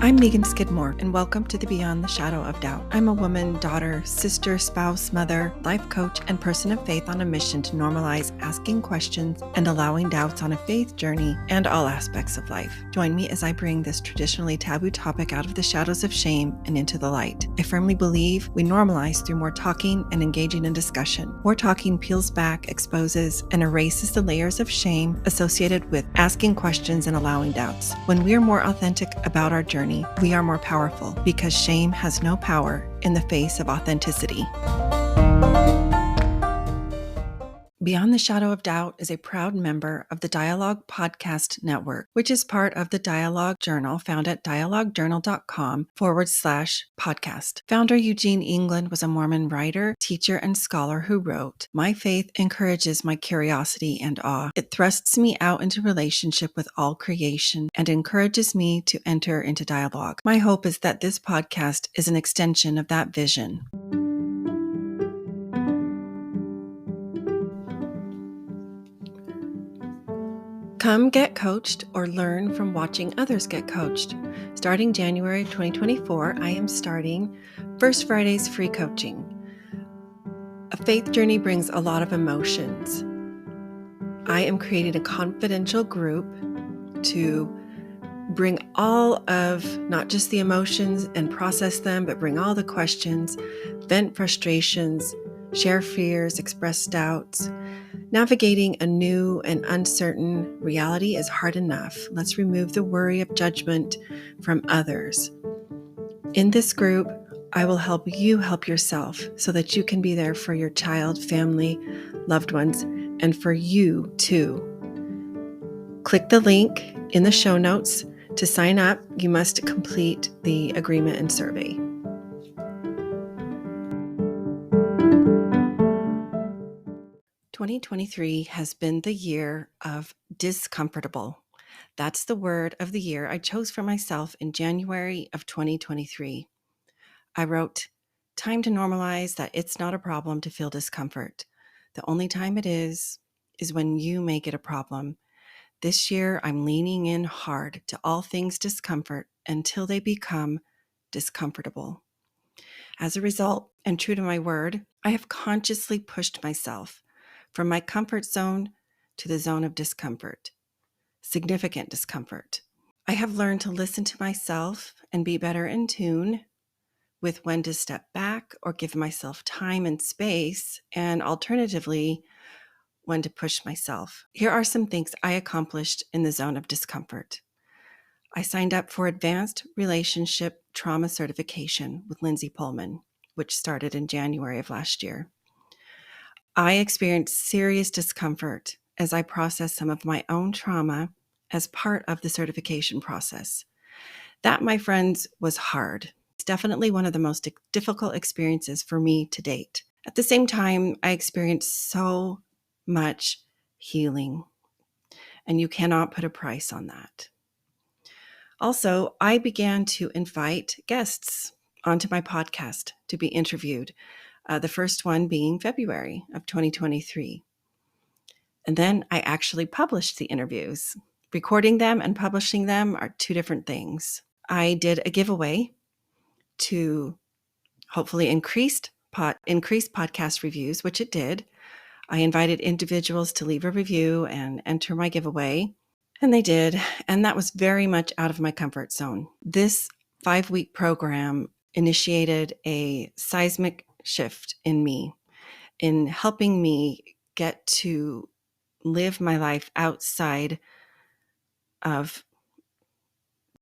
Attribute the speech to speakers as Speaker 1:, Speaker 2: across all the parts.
Speaker 1: I'm Megan Skidmore, and welcome to the Beyond the Shadow of Doubt. I'm a woman, daughter, sister, spouse, mother, life coach, and person of faith on a mission to normalize asking questions and allowing doubts on a faith journey and all aspects of life. Join me as I bring this traditionally taboo topic out of the shadows of shame and into the light. I firmly believe we normalize through more talking and engaging in discussion. More talking peels back, exposes, and erases the layers of shame associated with asking questions and allowing doubts. When we are more authentic about our journey, we are more powerful because shame has no power in the face of authenticity. Beyond the Shadow of Doubt is a proud member of the Dialogue Podcast Network, which is part of the Dialogue Journal found at dialoguejournal.com/podcast. Founder Eugene England was a Mormon writer, teacher, and scholar who wrote, "My faith encourages my curiosity and awe. It thrusts me out into relationship with all creation and encourages me to enter into dialogue. My hope is that this podcast is an extension of that vision." Come get coached or learn from watching others get coached. Starting January 2024, I am starting First Friday's free coaching. A faith journey brings a lot of emotions. I am creating a confidential group to bring all of not just the emotions and process them, but bring all the questions, vent frustrations, share fears, express doubts. Navigating a new and uncertain reality is hard enough. Let's remove the worry of judgment from others. In this group, I will help you help yourself so that you can be there for your child, family, loved ones, and for you too. Click the link in the show notes to sign up. You must complete the agreement and survey. "2023 has been the year of discomfortable." That's the word of the year I chose for myself in January of 2023. I wrote, "Time to normalize that it's not a problem to feel discomfort. The only time it is when you make it a problem. This year, I'm leaning in hard to all things discomfort until they become discomfortable. As a result, and true to my word, I have consciously pushed myself from my comfort zone to the zone of discomfort, significant discomfort. I have learned to listen to myself and be better in tune with when to step back or give myself time and space, and alternatively, when to push myself. Here are some things I accomplished in the zone of discomfort. I signed up for Advanced Relationship Trauma Certification with Lindsay Pullman, which started in January of last year. I experienced serious discomfort as I processed some of my own trauma as part of the certification process. That, my friends, was hard. It's definitely one of the most difficult experiences for me to date. At the same time, I experienced so much healing, and you cannot put a price on that. Also, I began to invite guests onto my podcast to be interviewed. The first one being February of 2023. And then I actually published the interviews. Recording them and publishing them are two different things. I did a giveaway to hopefully increase podcast reviews, which it did. I invited individuals to leave a review and enter my giveaway, and they did. And that was very much out of my comfort zone. This 5-week program initiated a seismic shift in me, in helping me get to live my life outside of,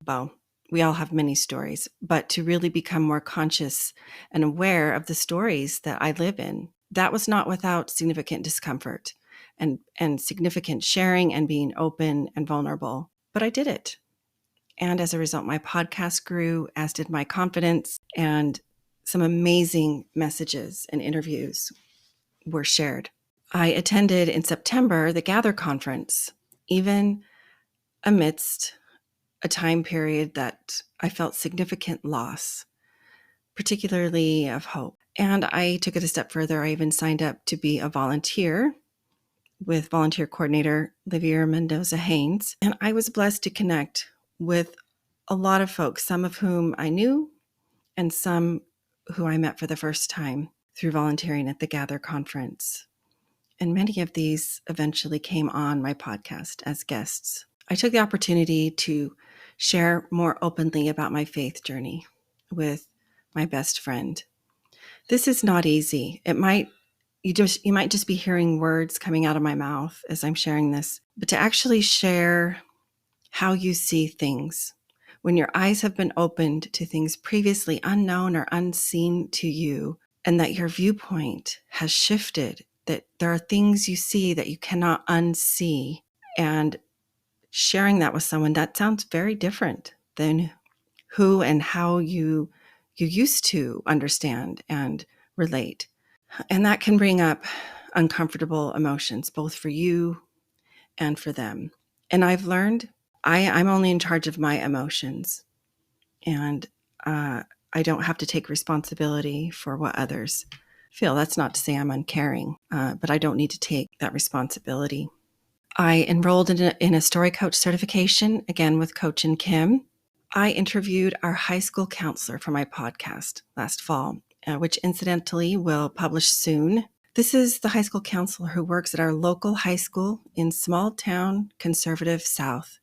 Speaker 1: well, we all have many stories, but to really become more conscious and aware of the stories that I live in. That was not without significant discomfort and significant sharing and being open and vulnerable, but I did it. And as a result, my podcast grew, as did my confidence, and some amazing messages and interviews were shared. I attended in September the Gather Conference, even amidst a time period that I felt significant loss, particularly of hope. And I took it a step further. I even signed up to be a volunteer with volunteer coordinator Livier Mendoza Haynes. And I was blessed to connect with a lot of folks, some of whom I knew and some who I met for the first time through volunteering at the Gather conference. And many of these eventually came on my podcast as guests. I took the opportunity to share more openly about my faith journey with my best friend. This is not easy. You might just be hearing words coming out of my mouth as I'm sharing this, but to actually share how you see things when your eyes have been opened to things previously unknown or unseen to you, and that your viewpoint has shifted, that there are things you see that you cannot unsee, and sharing that with someone, that sounds very different than who and how you used to understand and relate. And that can bring up uncomfortable emotions, both for you and for them. And I've learned I'm only in charge of my emotions, and I don't have to take responsibility for what others feel. That's not to say I'm uncaring, but I don't need to take that responsibility. I enrolled in a story coach certification, again with Coach and Kim. I interviewed our high school counselor for my podcast last fall, which incidentally will publish soon. This is the high school counselor who works at our local high school in small town conservative South.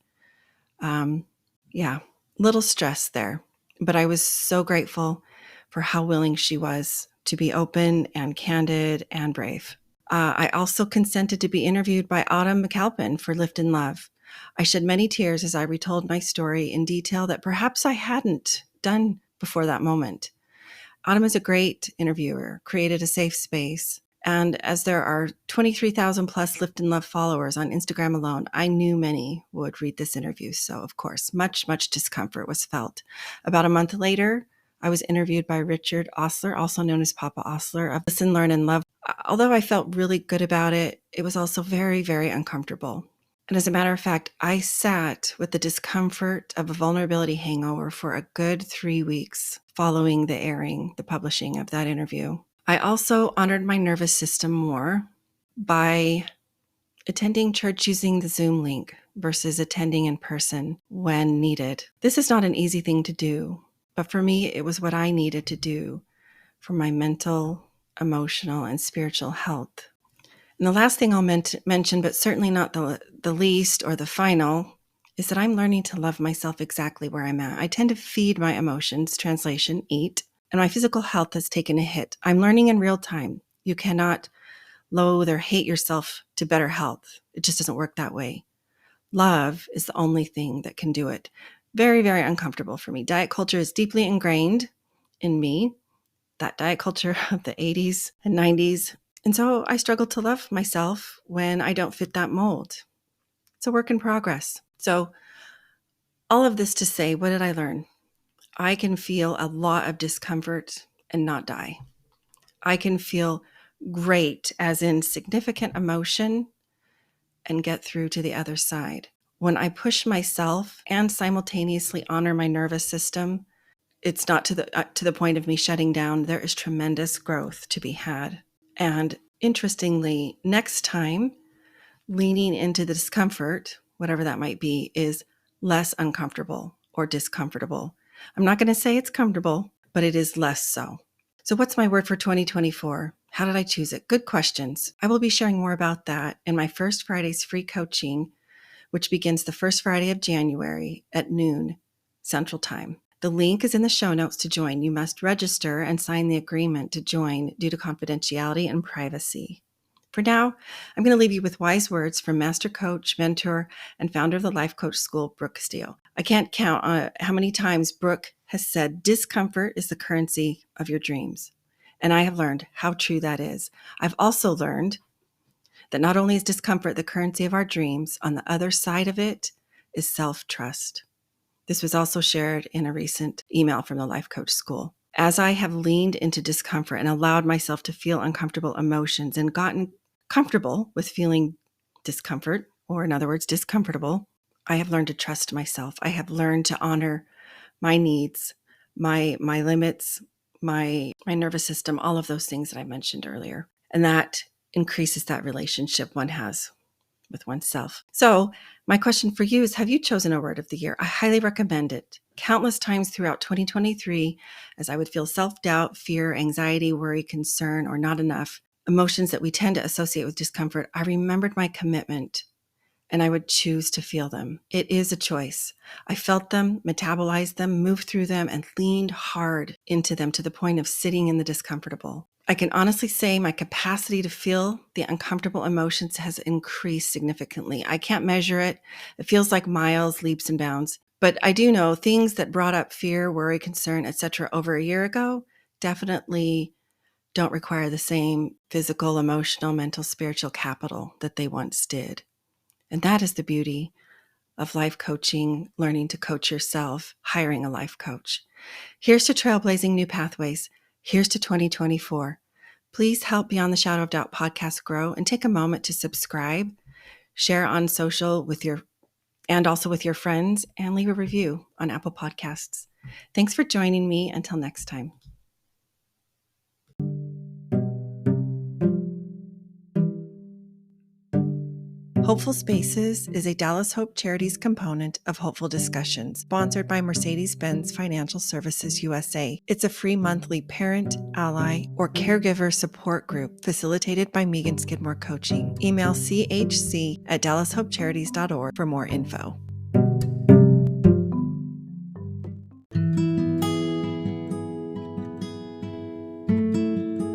Speaker 1: Little stress there, but I was so grateful for how willing she was to be open and candid and brave. I also consented to be interviewed by Autumn McAlpin for Lift in Love. I shed many tears as I retold my story in detail that perhaps I hadn't done before that moment. Autumn is a great interviewer, created a safe space. And as there are 23,000 plus Lift in Love followers on Instagram alone, I knew many would read this interview. So, of course, much discomfort was felt. About a month later, I was interviewed by Richard Osler, also known as Papa Osler, of Listen, Learn, and Love. Although I felt really good about it, it was also very, very uncomfortable. And as a matter of fact, I sat with the discomfort of a vulnerability hangover for a good 3 weeks following the publishing of that interview. I also honored my nervous system more by attending church using the Zoom link versus attending in person when needed. This is not an easy thing to do, but for me, it was what I needed to do for my mental, emotional, and spiritual health. And the last thing I'll mention, but certainly not the least or the final, is that I'm learning to love myself exactly where I'm at. I tend to feed my emotions, translation, eat, and my physical health has taken a hit. I'm learning in real time. You cannot loathe or hate yourself to better health. It just doesn't work that way. Love is the only thing that can do it. Very, very uncomfortable for me. Diet culture is deeply ingrained in me, that diet culture of the 80s and 90s. And so I struggle to love myself when I don't fit that mold. It's a work in progress. So all of this to say, what did I learn? I can feel a lot of discomfort and not die. I can feel great, as in significant emotion, and get through to the other side. When I push myself and simultaneously honor my nervous system, it's not to the point of me shutting down. There is tremendous growth to be had. And interestingly, next time, leaning into the discomfort, whatever that might be, is less uncomfortable or discomfortable. I'm not going to say it's comfortable, but it is less so. So what's my word for 2024? How did I choose it? Good questions. I will be sharing more about that in my First Friday's free coaching, which begins the first Friday of January at noon Central Time. The link is in the show notes to join. You must register and sign the agreement to join due to confidentiality and privacy. For now, I'm going to leave you with wise words from master coach, mentor, and founder of the Life Coach School, Brooke Castillo. I can't count how many times Brooke has said, discomfort is the currency of your dreams. And I have learned how true that is. I've also learned that not only is discomfort the currency of our dreams, on the other side of it is self-trust. This was also shared in a recent email from the Life Coach School. As I have leaned into discomfort and allowed myself to feel uncomfortable emotions and gotten comfortable with feeling discomfort, or in other words, discomfortable, I have learned to trust myself. I have learned to honor my needs, my limits, my nervous system, all of those things that I mentioned earlier. And that increases that relationship one has with oneself. So my question for you is, have you chosen a word of the year? I highly recommend it. Countless times throughout 2023, as I would feel self-doubt, fear, anxiety, worry, concern, or not enough, emotions that we tend to associate with discomfort, I remembered my commitment and I would choose to feel them. It is a choice. I felt them, metabolized them, moved through them, and leaned hard into them to the point of sitting in the discomfortable. I can honestly say my capacity to feel the uncomfortable emotions has increased significantly. I can't measure it. It feels like miles, leaps and bounds. But I do know things that brought up fear, worry, concern, etc. over a year ago definitely don't require the same physical, emotional, mental, spiritual capital that they once did. And that is the beauty of life coaching, learning to coach yourself, hiring a life coach. Here's to trailblazing new pathways. Here's to 2024. Please help Beyond the Shadow of Doubt podcast grow and take a moment to subscribe, share on social and also with your friends, and leave a review on Apple Podcasts. Thanks for joining me. Until next time. Hopeful Spaces is a Dallas Hope Charities component of Hopeful Discussions, sponsored by Mercedes-Benz Financial Services USA. It's a free monthly parent, ally, or caregiver support group facilitated by Megan Skidmore Coaching. Email chc@dallashopecharities.org for more info.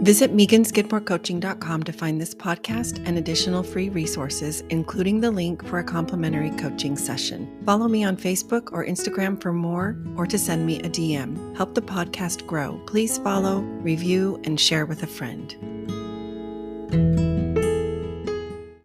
Speaker 1: Visit meganskidmorecoaching.com to find this podcast and additional free resources, including the link for a complimentary coaching session. Follow me on Facebook or Instagram for more, or to send me a DM. Help the podcast grow. Please follow, review, and share with a friend.